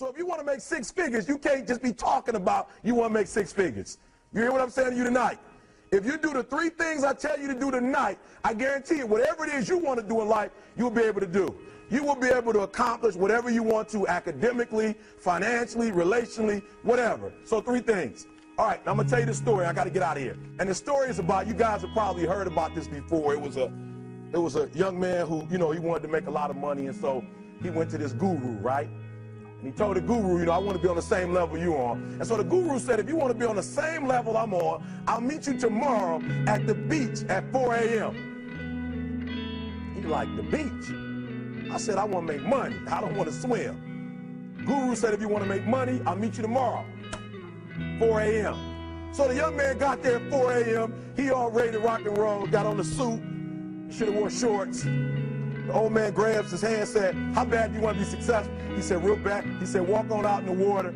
So if you want to make 6 figures, you can't just be talking about you want to make 6 figures. You hear what I'm saying to you tonight? If you do the 3 things I tell you to do tonight, I guarantee you, whatever it is you want to do in life, you'll be able to do. You will be able to accomplish whatever you want to academically, financially, relationally, whatever. So 3 things. All right, now I'm going to tell you this story. I got to get out of here. And the story is about, you guys have probably heard about this before. It was a young man who, he wanted to make a lot of money, and so he went to this guru, right? And he told the guru, I want to be on the same level you're on. And so the guru said, if you want to be on the same level I'm on, I'll meet you tomorrow at the beach at 4 a.m. He like, the beach? I said, I want to make money. I don't want to swim. Guru said, if you want to make money, I'll meet you tomorrow, 4 a.m. So the young man got there at 4 a.m. He all ready to rock and roll, got on the suit, should have wore shorts. The old man grabs his hand, said, how bad do you want to be successful? He said, real bad. He said, walk on out in the water.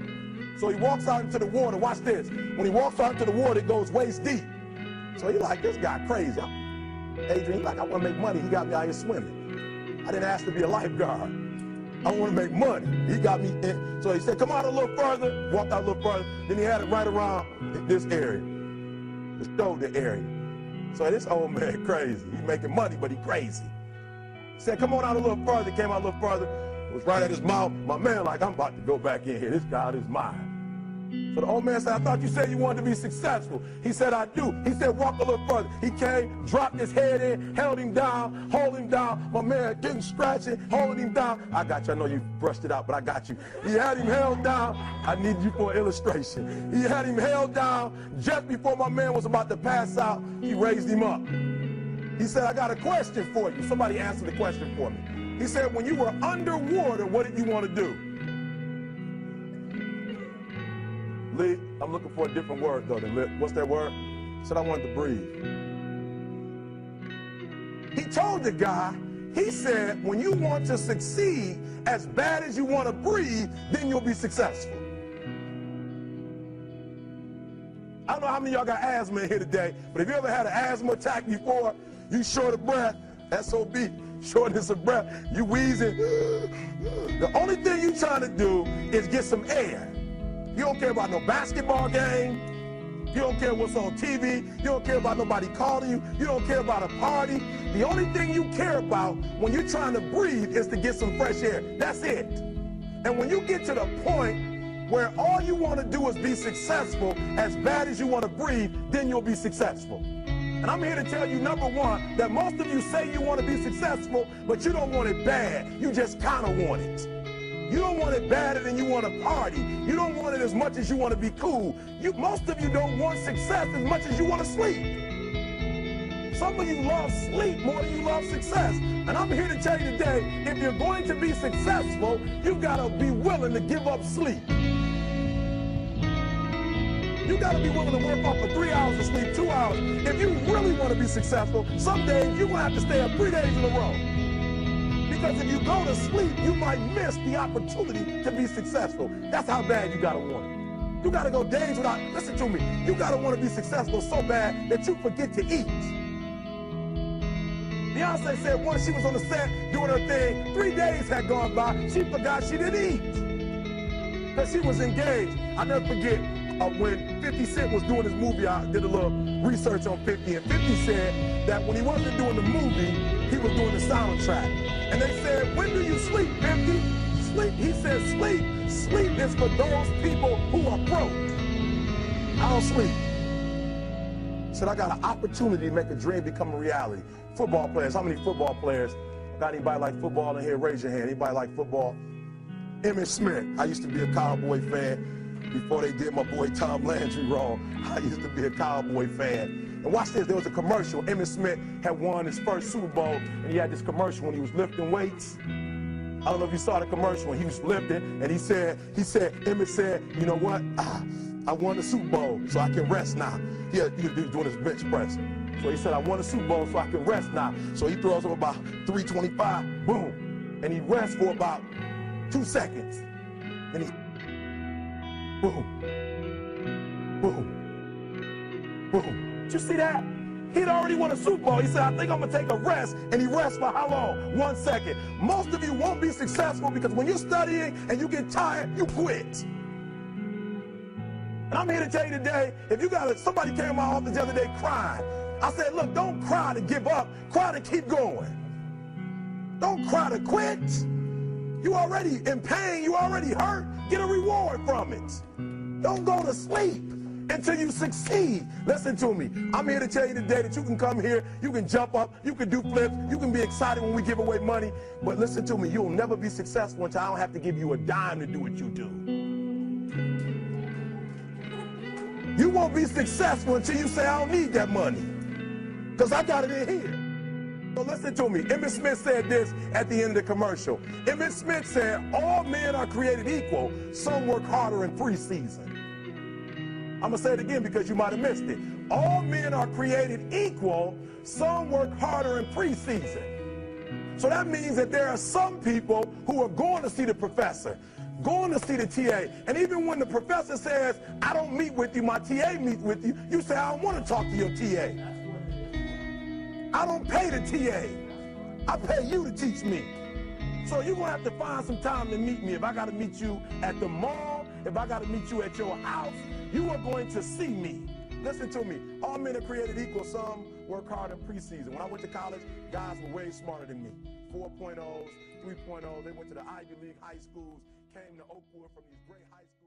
So he walks out into the water. Watch this. When he walks out into the water, it goes waist deep. So he's like, this guy crazy. Adrian, he's like, I want to make money. He got me out here swimming. I didn't ask to be a lifeguard. I want to make money. He got me in. So he said, come out a little further. Walked out a little further. Then he had it right around this area, the shoulder area. So this old man crazy. He's making money, but he crazy. He said, come on out a little further. Came out a little further. It was right at his mouth. My man like, I'm about to go back in here. This God is mine. So the old man said, I thought you said you wanted to be successful. He said, I do. He said, walk a little further. He came, dropped his head in, held him down, hold him down. My man getting scratching, holding him down. I got you. I know you brushed it out, but I got you. He had him held down. I need you for an illustration. He had him held down. Just before my man was about to pass out, he raised him up. He said, I got a question for you. Somebody answer the question for me. He said, when you were underwater, what did you want to do? Lee, I'm looking for a different word, though, than lip. What's that word? He said, I wanted to breathe. He told the guy, he said, when you want to succeed as bad as you want to breathe, then you'll be successful. I don't know how many of y'all got asthma in here today, but if you ever had an asthma attack before, you short of breath, SOB, shortness of breath, you wheezing. The only thing you trying to do is get some air. You don't care about no basketball game. You don't care what's on TV. You don't care about nobody calling you. You don't care about a party. The only thing you care about when you're trying to breathe is to get some fresh air. That's it. And when you get to the point where all you want to do is be successful as bad as you want to breathe, then you'll be successful. And I'm here to tell you, number one, that most of you say you want to be successful, but you don't want it bad. You just kind of want it. You don't want it badder than you want to party. You don't want it as much as you want to be cool. Most of you don't want success as much as you want to sleep. Some of you love sleep more than you love success. And I'm here to tell you today, if you're going to be successful, you've got to be willing to give up sleep. You got to be willing to work off for 3 hours of sleep, 2 hours. If you really want to be successful, some days you're going to have to stay up 3 days in a row. Because if you go to sleep, you might miss the opportunity to be successful. That's how bad you gotta want it. You gotta go days without, listen to me, you gotta want to be successful so bad that you forget to eat. Beyonce said once she was on the set doing her thing, 3 days had gone by, she forgot she didn't eat. Because she was engaged. I'll never forget when 50 Cent was doing his movie, I did a little research on 50, and 50 said that when he wasn't doing the movie, he was doing the soundtrack. And they said, when do you sleep, 50? Sleep. He said, sleep. Sleep is for those people who are broke. I don't sleep. He said, I got an opportunity to make a dream become a reality. Football players, how many football players? Got anybody like football in here? Raise your hand. Anybody like football? Emmitt Smith. I used to be a Cowboy fan before they did my boy Tom Landry wrong. I used to be a Cowboy fan. And watch this, there was a commercial. Emmitt Smith had won his first Super Bowl, and he had this commercial when he was lifting weights. I don't know if you saw the commercial when he was lifting, and Emmitt said, you know what? I won the Super Bowl, so I can rest now. He was doing his bench press. So he said, I won the Super Bowl, so I can rest now. So he throws up about 325, boom. And he rests for about 2 seconds. And he, boom, boom, boom. Did you see that? He'd already won a Super Bowl. He said, I think I'm going to take a rest. And he rests for how long? 1 second. Most of you won't be successful because when you're studying and you get tired, you quit. And I'm here to tell you today, if you got somebody came to my office the other day crying. I said, look, don't cry to give up. Cry to keep going. Don't cry to quit. You already in pain. You already hurt. Get a reward from it. Don't go to sleep until you succeed. Listen to me. I'm here to tell you today that you can come here, you can jump up, you can do flips, you can be excited when we give away money. But listen to me, you'll never be successful until I don't have to give you a dime to do what you do. You won't be successful until you say, I don't need that money, because I got it in here. So listen to me. Emmett Smith said this at the end of the commercial. Emmett Smith said, all men are created equal. Some work harder in preseason. I'm going to say it again because you might have missed it. All men are created equal. Some work harder in preseason. So that means that there are some people who are going to see the professor, going to see the TA. And even when the professor says, I don't meet with you, my TA meets with you, you say, I don't want to talk to your TA. I don't pay the TA. I pay you to teach me. So you're going to have to find some time to meet me. If I got to meet you at the mall, if I got to meet you at your house, you are going to see me. Listen to me. All men are created equal. Some work hard in preseason. When I went to college, guys were way smarter than me. 4.0s, 3.0s. They went to the Ivy League high schools, came to Oakwood from these great high schools.